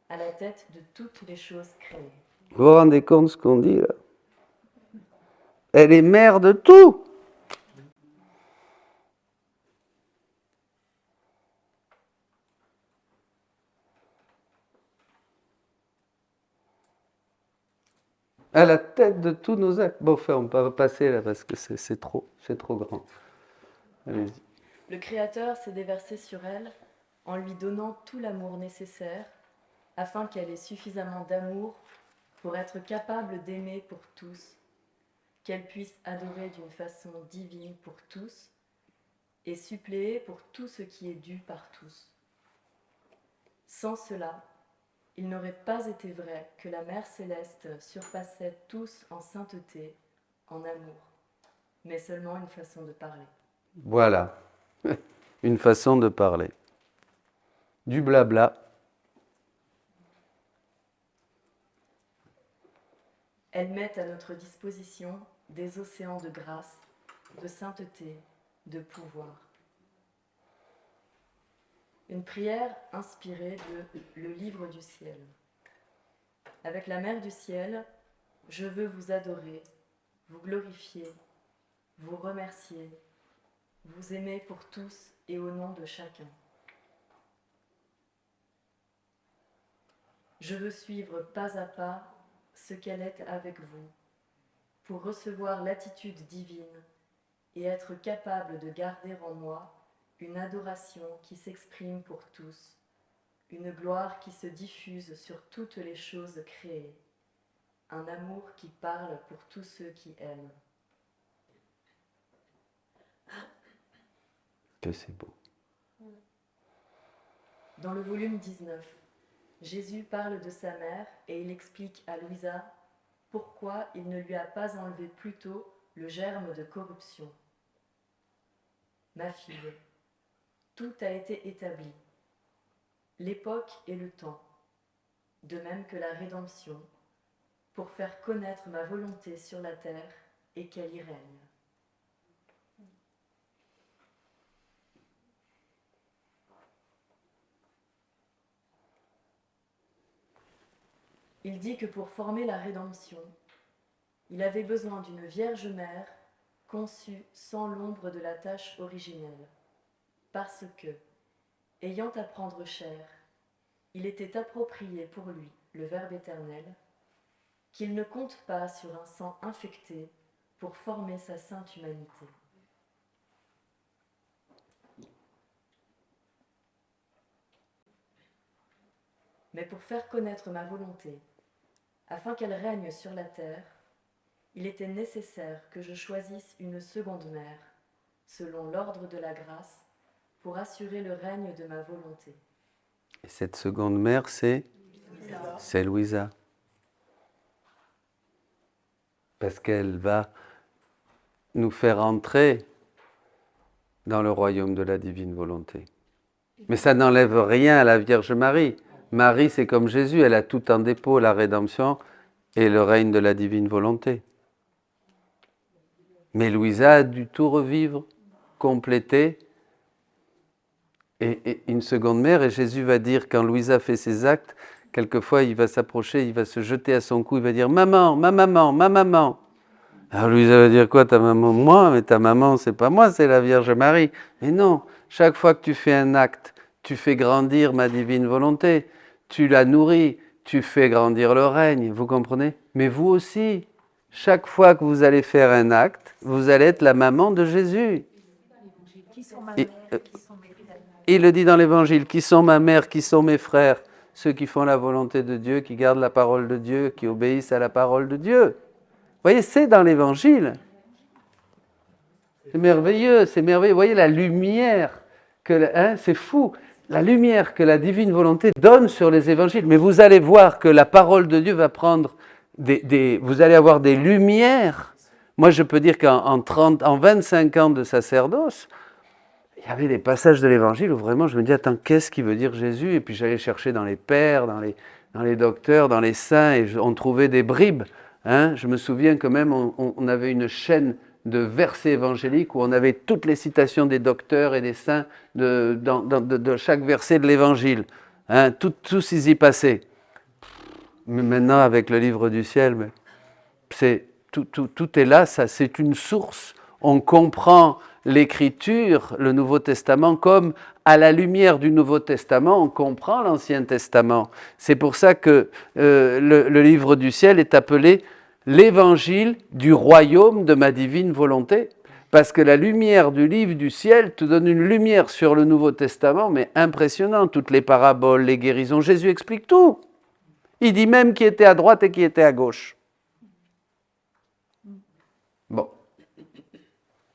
à la tête de toutes les choses créées. Vous vous rendez compte de ce qu'on dit là ? Elle est mère de tout. À la tête de tous nos actes. Bon, enfin, on peut passer là parce que c'est trop grand. Allez-y. Le Créateur s'est déversé sur elle en lui donnant tout l'amour nécessaire afin qu'elle ait suffisamment d'amour pour être capable d'aimer pour tous, qu'elle puisse adorer d'une façon divine pour tous et suppléer pour tout ce qui est dû par tous. Sans cela, il n'aurait pas été vrai que la Mère Céleste surpassait tous en sainteté, en amour, mais seulement une façon de parler. Voilà, une façon de parler. Du blabla. Elle met à notre disposition des océans de grâce, de sainteté, de pouvoir. Une prière inspirée de Le Livre du Ciel. Avec la Mère du Ciel, je veux vous adorer, vous glorifier, vous remercier, vous aimer pour tous et au nom de chacun. Je veux suivre pas à pas ce qu'elle est avec vous, pour recevoir l'attitude divine et être capable de garder en moi une adoration qui s'exprime pour tous, une gloire qui se diffuse sur toutes les choses créées, un amour qui parle pour tous ceux qui aiment. Que c'est beau. Dans le volume 19, Jésus parle de sa mère et il explique à Louisa pourquoi il ne lui a pas enlevé plus tôt le germe de corruption. Ma fille, tout a été établi, l'époque et le temps, de même que la rédemption, pour faire connaître ma volonté sur la terre et qu'elle y règne. il dit que pour former la rédemption, il avait besoin d'une Vierge Mère conçue sans l'ombre de la tache originelle, parce que, ayant à prendre chair, il était approprié pour lui, le Verbe éternel, qu'il ne compte pas sur un sang infecté pour former sa sainte humanité. Mais pour faire connaître ma volonté, afin qu'elle règne sur la terre, il était nécessaire que je choisisse une seconde mère, selon l'ordre de la grâce, pour assurer le règne de ma volonté. Et cette seconde mère, c'est Louisa. Parce qu'elle va nous faire entrer dans le royaume de la divine volonté. Mais ça n'enlève rien à la Vierge Marie. Marie, c'est comme Jésus, elle a tout en dépôt, la rédemption et le règne de la divine volonté. Mais Louisa a dû tout revivre, compléter, et une seconde mère, et Jésus va dire, quand Louisa fait ses actes, quelquefois il va s'approcher, il va se jeter à son cou, il va dire « Maman, ma maman, ma maman ». Alors Louisa va dire quoi, ta maman? Moi, mais ta maman, c'est pas moi, c'est la Vierge Marie. Mais non, chaque fois que tu fais un acte, tu fais grandir ma divine volonté, tu la nourris, tu fais grandir le règne, vous comprenez? Mais vous aussi, chaque fois que vous allez faire un acte, vous allez être la maman de Jésus. Qui sont ma Et, mère, qui sont mes frères. il le dit dans l'Évangile, qui sont ma mère, qui sont mes frères, ceux qui font la volonté de Dieu, qui gardent la parole de Dieu, qui obéissent à la parole de Dieu. Vous voyez, c'est dans l'Évangile. C'est merveilleux, c'est merveilleux. Vous voyez la lumière, c'est fou, la lumière que la divine volonté donne sur les Évangiles. Mais vous allez voir que la parole de Dieu va prendre vous allez avoir des lumières. Moi, je peux dire qu'en 25 ans de sacerdoce, il y avait des passages de l'Évangile où vraiment je me dis, attends, qu'est-ce qu'il veut dire Jésus? Et puis j'allais chercher dans les pères, dans les docteurs, dans les saints, et on trouvait des bribes. Je me souviens que même on avait une chaîne de versets évangéliques où on avait toutes les citations des docteurs et des saints de chaque verset de l'Évangile. Tout s'y passait. Mais maintenant, avec le livre du ciel, tout est là, ça, c'est une source. On comprend l'Écriture, le Nouveau Testament, comme à la lumière du Nouveau Testament, on comprend l'Ancien Testament. C'est pour ça que le livre du ciel est appelé l'Évangile du royaume de ma divine volonté. Parce que la lumière du livre du ciel te donne une lumière sur le Nouveau Testament, mais impressionnante. Toutes les paraboles, les guérisons, Jésus explique tout. Il dit même qui était à droite et qui était à gauche. Bon.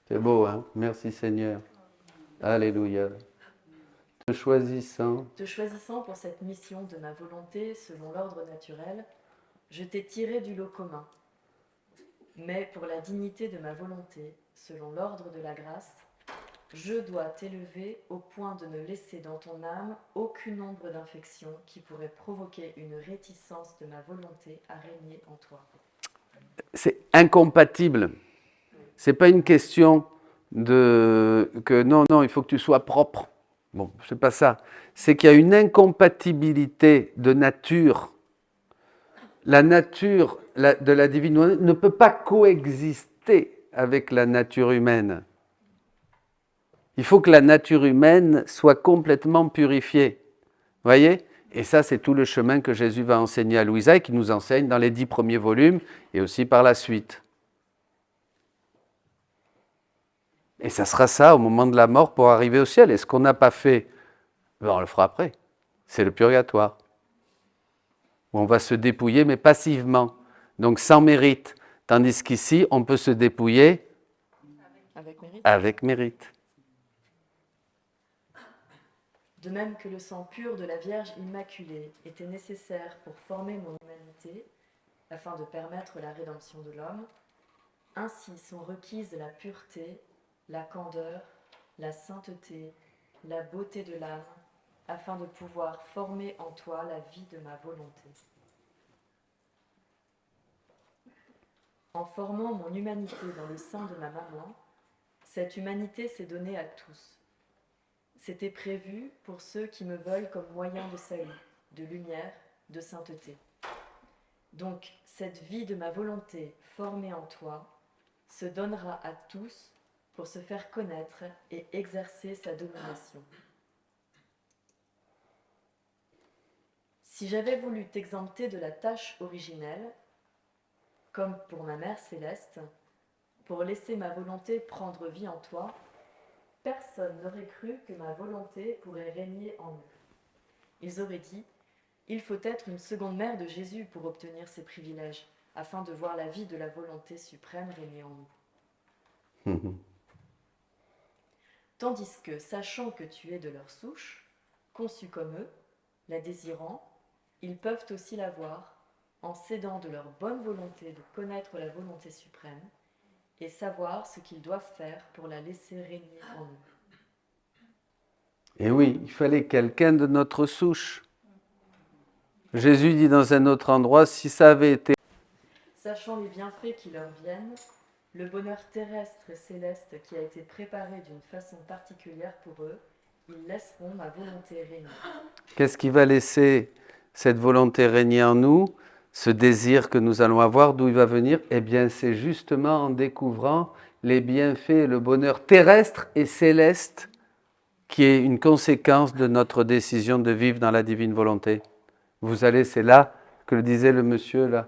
C'est beau, hein? Merci Seigneur. Alléluia. Te choisissant Pour cette mission de ma volonté selon l'ordre naturel, je t'ai tiré du lot commun. Mais pour la dignité de ma volonté, selon l'ordre de la grâce, je dois t'élever au point de ne laisser dans ton âme aucune ombre d'infection qui pourrait provoquer une réticence de ma volonté à régner en toi. C'est incompatible. C'est pas une question que non, il faut que tu sois propre. Bon, c'est pas ça. C'est qu'il y a une incompatibilité de nature. La nature de la divine volonté ne peut pas coexister avec la nature humaine. Il faut que la nature humaine soit complètement purifiée. Vous voyez? Et ça, c'est tout le chemin que Jésus va enseigner à Louisa et qui nous enseigne dans les 10 premiers volumes et aussi par la suite. Et ça sera ça au moment de la mort pour arriver au ciel. Et ce qu'on n'a pas fait, on le fera après. C'est le purgatoire. Où on va se dépouiller, mais passivement. Donc sans mérite. Tandis qu'ici, on peut se dépouiller avec mérite. De même que le sang pur de la Vierge Immaculée était nécessaire pour former mon humanité, afin de permettre la rédemption de l'homme, ainsi sont requises la pureté, la candeur, la sainteté, la beauté de l'âme, afin de pouvoir former en toi la vie de ma volonté. En formant mon humanité dans le sein de ma maman, cette humanité s'est donnée à tous. C'était prévu pour ceux qui me veulent comme moyen de salut, de lumière, de sainteté. Donc, cette vie de ma volonté formée en toi se donnera à tous pour se faire connaître et exercer sa domination. Si j'avais voulu t'exempter de la tâche originelle, comme pour ma Mère céleste, pour laisser ma volonté prendre vie en toi, personne n'aurait cru que ma volonté pourrait régner en eux. Ils auraient dit, il faut être une seconde mère de Jésus pour obtenir ces privilèges, afin de voir la vie de la volonté suprême régner en nous. Tandis que, sachant que tu es de leur souche, conçu comme eux, la désirant, ils peuvent aussi la voir, en cédant de leur bonne volonté de connaître la volonté suprême, et savoir ce qu'ils doivent faire pour la laisser régner en eux. Et oui, il fallait quelqu'un de notre souche. Jésus dit dans un autre endroit, si ça avait été... Sachant les bienfaits qui leur viennent, le bonheur terrestre et céleste qui a été préparé d'une façon particulière pour eux, ils laisseront ma volonté régner. Qu'est-ce qui va laisser cette volonté régner en nous, ce désir que nous allons avoir, d'où il va venir? Eh bien, c'est justement en découvrant les bienfaits et le bonheur terrestre et céleste qui est une conséquence de notre décision de vivre dans la divine volonté. Vous allez, c'est là que le disait le monsieur, là.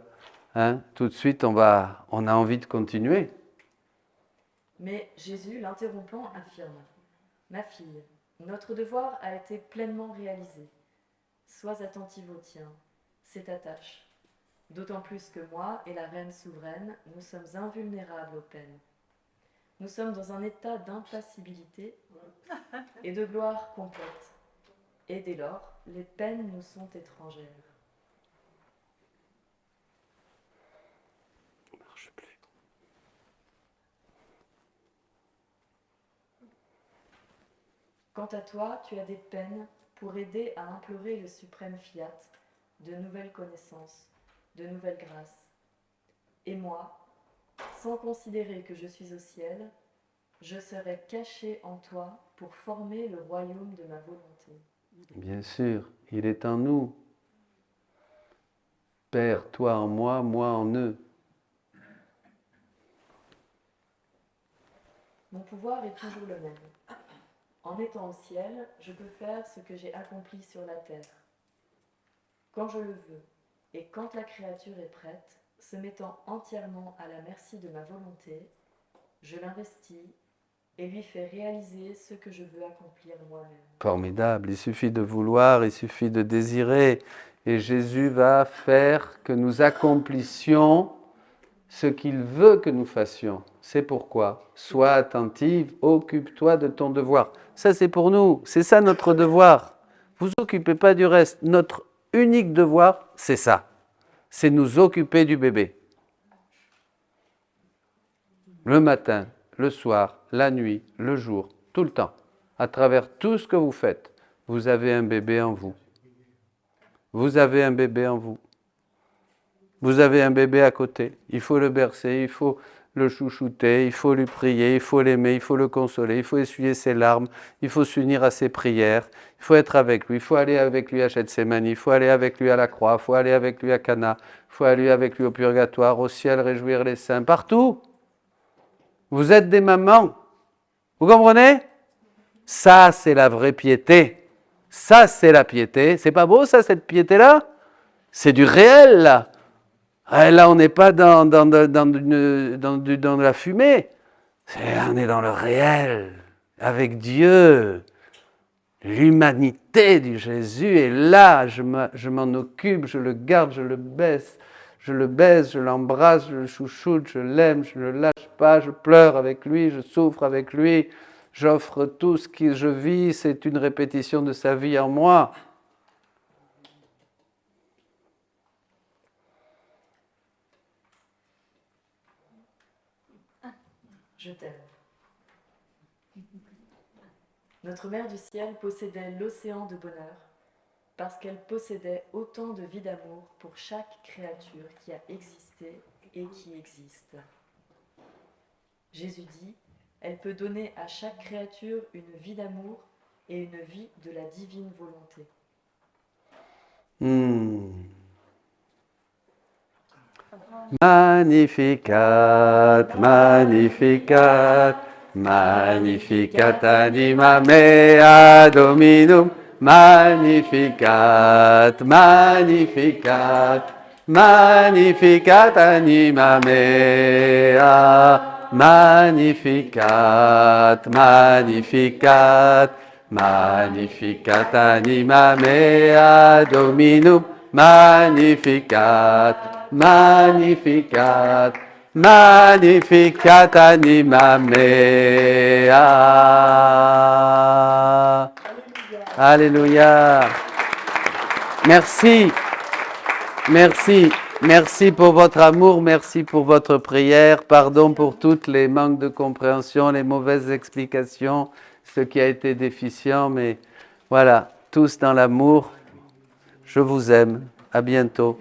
Hein, tout de suite, on a envie de continuer. Mais Jésus, l'interrompant, affirme, « Ma fille, notre devoir a été pleinement réalisé. Sois attentive au tien, c'est ta tâche. D'autant plus que moi et la reine souveraine, nous sommes invulnérables aux peines. Nous sommes dans un état d'impassibilité et de gloire complète. Et dès lors, les peines nous sont étrangères. » Quant à toi, tu as des peines pour aider à implorer le suprême fiat, de nouvelles connaissances, de nouvelles grâces. Et moi, sans considérer que je suis au ciel, je serai caché en toi pour former le royaume de ma volonté. Bien sûr, il est en nous. Père, toi en moi, moi en eux. Mon pouvoir est toujours le même. En étant au ciel, je peux faire ce que j'ai accompli sur la terre. Quand je le veux, et quand la créature est prête, se mettant entièrement à la merci de ma volonté, je l'investis et lui fais réaliser ce que je veux accomplir moi-même. Formidable, il suffit de vouloir, il suffit de désirer. Et Jésus va faire que nous accomplissions ce qu'il veut que nous fassions. C'est pourquoi, sois attentive, occupe-toi de ton devoir. Ça, c'est pour nous, c'est ça notre devoir. Vous occupez pas du reste. Notre unique devoir, c'est ça. C'est nous occuper du bébé. Le matin, le soir, la nuit, le jour, tout le temps. À travers tout ce que vous faites, vous avez un bébé en vous. Vous avez un bébé en vous. Vous avez un bébé à côté. Il faut le bercer, il faut le chouchouter, il faut lui prier, il faut l'aimer, il faut le consoler, il faut essuyer ses larmes, il faut s'unir à ses prières, il faut être avec lui, il faut aller avec lui à Gethsémani, il faut aller avec lui à la croix, il faut aller avec lui à Cana, il faut aller avec lui au purgatoire, au ciel, réjouir les saints, partout. Vous êtes des mamans. Vous comprenez? Ça, c'est la vraie piété. Ça, c'est la piété. C'est pas beau, ça, cette piété-là? C'est du réel, là. Là, on n'est pas dans la fumée. On est dans le réel, avec Dieu. L'humanité du Jésus est là. Je m'en occupe, je le garde, je le baisse. Je le baise, je l'embrasse, je le chouchoute, je l'aime, je ne le lâche pas, je pleure avec lui, je souffre avec lui. J'offre tout ce que je vis, c'est une répétition de sa vie en moi. Je t'aime. Notre Mère du Ciel possédait l'océan de bonheur parce qu'elle possédait autant de vie d'amour pour chaque créature qui a existé et qui existe. Jésus dit, elle peut donner à chaque créature une vie d'amour et une vie de la divine volonté. Magnificat, magnificat, magnificat anima mea Dominum. Magnificat, magnificat, magnificat anima mea. Magnificat, magnificat, magnificat anima mea Dominum. Magnificat, magnificat, magnificat anima mea. Alléluia. Merci. Merci. Merci pour votre amour, merci pour votre prière. Pardon pour toutes les manques de compréhension, les mauvaises explications, ce qui a été déficient, mais voilà, tous dans l'amour. Je vous aime. À bientôt.